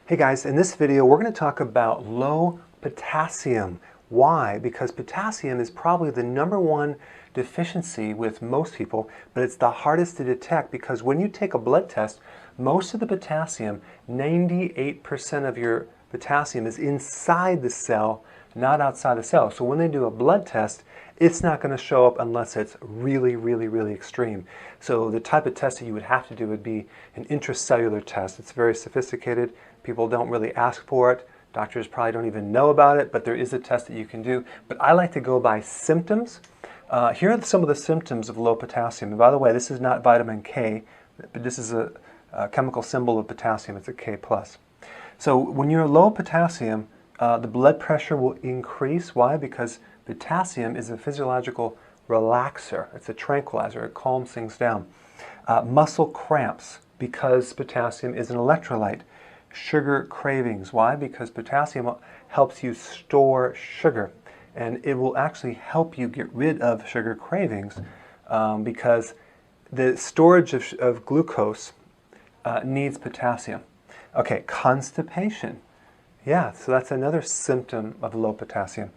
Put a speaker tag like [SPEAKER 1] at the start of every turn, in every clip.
[SPEAKER 1] Hey guys, in this video we're going to talk about low potassium. Why? Because potassium is probably the #1 deficiency with most people, but it's the hardest to detect because when you take a blood test, most of the potassium, 98% of your potassium is inside the cell, not outside the cell. So when they do a blood test, it's not going to show up unless it's really extreme. So the type of test that you would have to do would be an intracellular test. It's very sophisticated. People don't really ask for it. Doctors probably don't even know about it, but there is a test that you can do. But I like to go by symptoms. Here are some of the symptoms of low potassium. And by the way, this is not vitamin K, but this is a chemical symbol of potassium. It's a K+. So when you're low potassium, the blood pressure will increase. Why? Because potassium is a physiological relaxer. It's a tranquilizer. It calms things down. Muscle cramps, because potassium is an electrolyte. Sugar cravings. Why? Because potassium helps you store sugar, and it will actually help you get rid of sugar cravings because the storage of glucose needs potassium. Okay, constipation. Yeah, so that's another symptom of low potassium.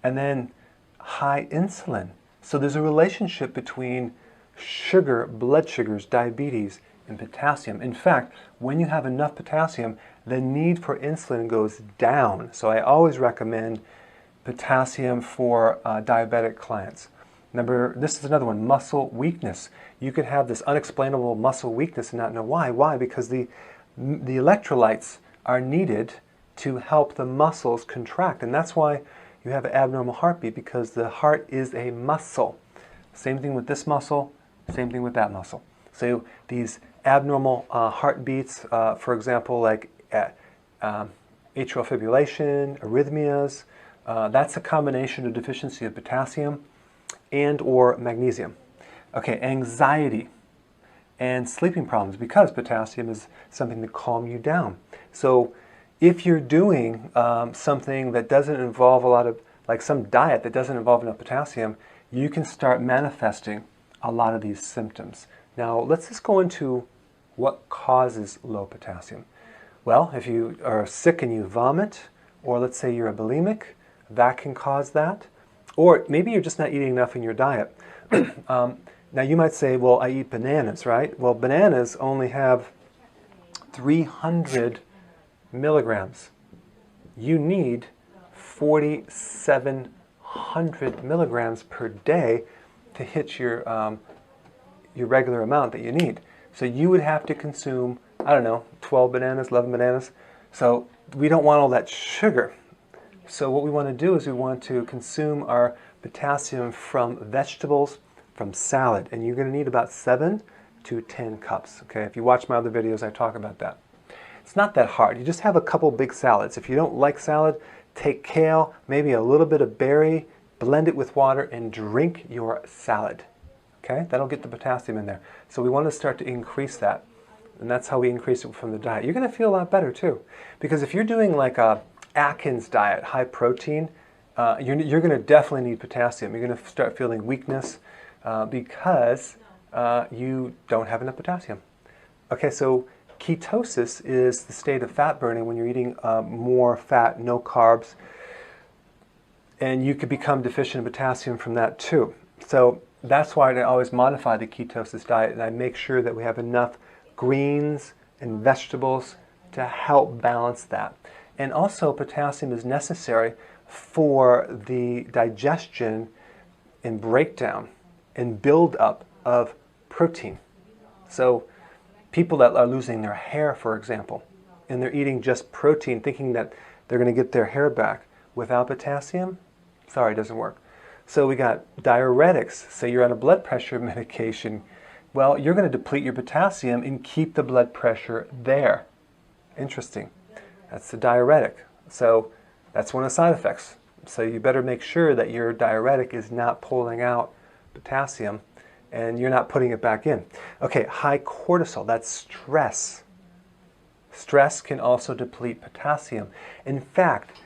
[SPEAKER 1] And then high insulin. So there's a relationship between sugar, blood sugars, diabetes, and potassium. In fact, when you have enough potassium, the need for insulin goes down. So I always recommend potassium for diabetic clients. This is another one, muscle weakness. You could have this unexplainable muscle weakness and not know why. Why? Because the electrolytes are needed to help the muscles contract. And that's why you have an abnormal heartbeat, because the heart is a muscle. Same thing with this muscle, same thing with that muscle. So these abnormal heartbeats, for example, like atrial fibrillation, arrhythmias, that's a combination of deficiency of potassium and or magnesium. Okay, anxiety and sleeping problems, because potassium is something to calm you down. So if you're doing something that doesn't involve a lot of, like some diet that doesn't involve enough potassium, you can start manifesting a lot of these symptoms. Now, let's just go into what causes low potassium. Well, if you are sick and you vomit, or let's say you're a bulimic, that can cause that. Or maybe you're just not eating enough in your diet. Now, you might say, well, I eat bananas, right? Well, bananas only have 300 milligrams. You need 4,700 milligrams per day to hit your regular amount that you need. So you would have to consume, I don't know, 12 bananas, 11 bananas. So we don't want all that sugar. So what we want to do is we want to consume our potassium from vegetables, from salad. And you're going to need about 7 to 10 cups. Okay, if you watch my other videos, I talk about that. It's not that hard. You just have a couple big salads. If you don't like salad, take kale, maybe a little bit of berry, blend it with water, and drink your salad. Okay, that'll get the potassium in there. So we want to start to increase that. And that's how we increase it from the diet. You're going to feel a lot better too. Because if you're doing like a Atkins diet, high protein, you're going to definitely need potassium. You're going to start feeling weakness because you don't have enough potassium. Okay, so ketosis is the state of fat burning when you're eating more fat, no carbs. And you could become deficient in potassium from that too. So that's why I always modify the ketosis diet, and I make sure that we have enough greens and vegetables to help balance that. And also potassium is necessary for the digestion and breakdown and buildup of protein. So people that are losing their hair, for example, and they're eating just protein thinking that they're going to get their hair back without potassium, sorry, it doesn't work. So we got diuretics. Say you're on a blood pressure medication. Well, you're going to deplete your potassium and keep the blood pressure there. Interesting. That's the diuretic. So that's one of the side effects. So you better make sure that your diuretic is not pulling out potassium and you're not putting it back in. Okay, high cortisol, that's stress. Stress can also deplete potassium. In fact,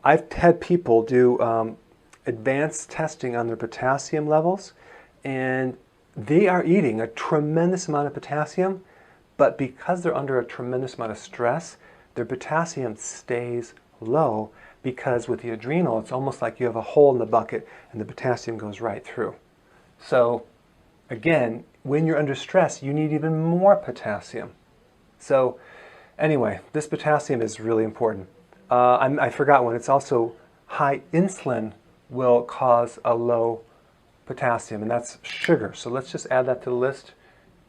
[SPEAKER 1] I've had people do advanced testing on their potassium levels, and they are eating a tremendous amount of potassium, but because they're under a tremendous amount of stress, their potassium stays low because with the adrenal, it's almost like you have a hole in the bucket and the potassium goes right through. So again, when you're under stress, you need even more potassium. So anyway, this potassium is really important. I forgot one. It's also high insulin will cause a low potassium, and that's sugar. So let's just add that to the list.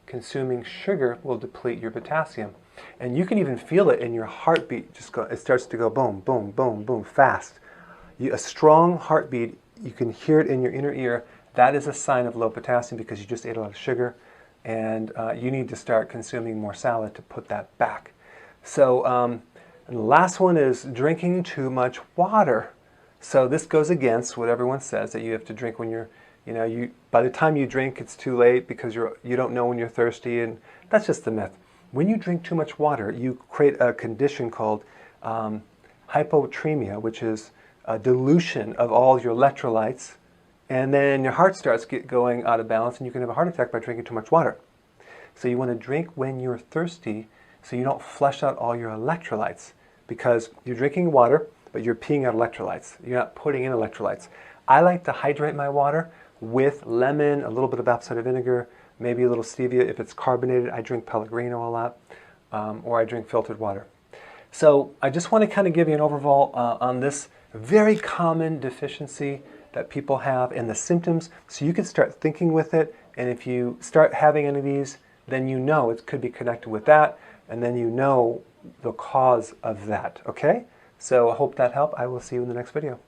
[SPEAKER 1] Consuming sugar will deplete your potassium. And you can even feel it in your heartbeat. It starts to go boom, boom, boom, boom, fast. A strong heartbeat, you can hear it in your inner ear. That is a sign of low potassium because you just ate a lot of sugar, and you need to start consuming more salad to put that back. So, and the last one is drinking too much water. So this goes against what everyone says, that you have to drink when you're, by the time you drink, it's too late because you don't know when you're thirsty, and that's just the myth. When you drink too much water, you create a condition called hyponatremia, which is a dilution of all your electrolytes, and then your heart starts going out of balance, and you can have a heart attack by drinking too much water. So you want to drink when you're thirsty so you don't flush out all your electrolytes, because you're drinking water, but you're peeing out electrolytes. You're not putting in electrolytes. I like to hydrate my water with lemon, a little bit of apple cider vinegar, maybe a little stevia. If it's carbonated, I drink Pellegrino a lot, or I drink filtered water. So I just want to kind of give you an overview on this very common deficiency that people have and the symptoms, so you can start thinking with it. And if you start having any of these, then you know it could be connected with that, and then you know the cause of that, okay? So I hope that helped. I will see you in the next video.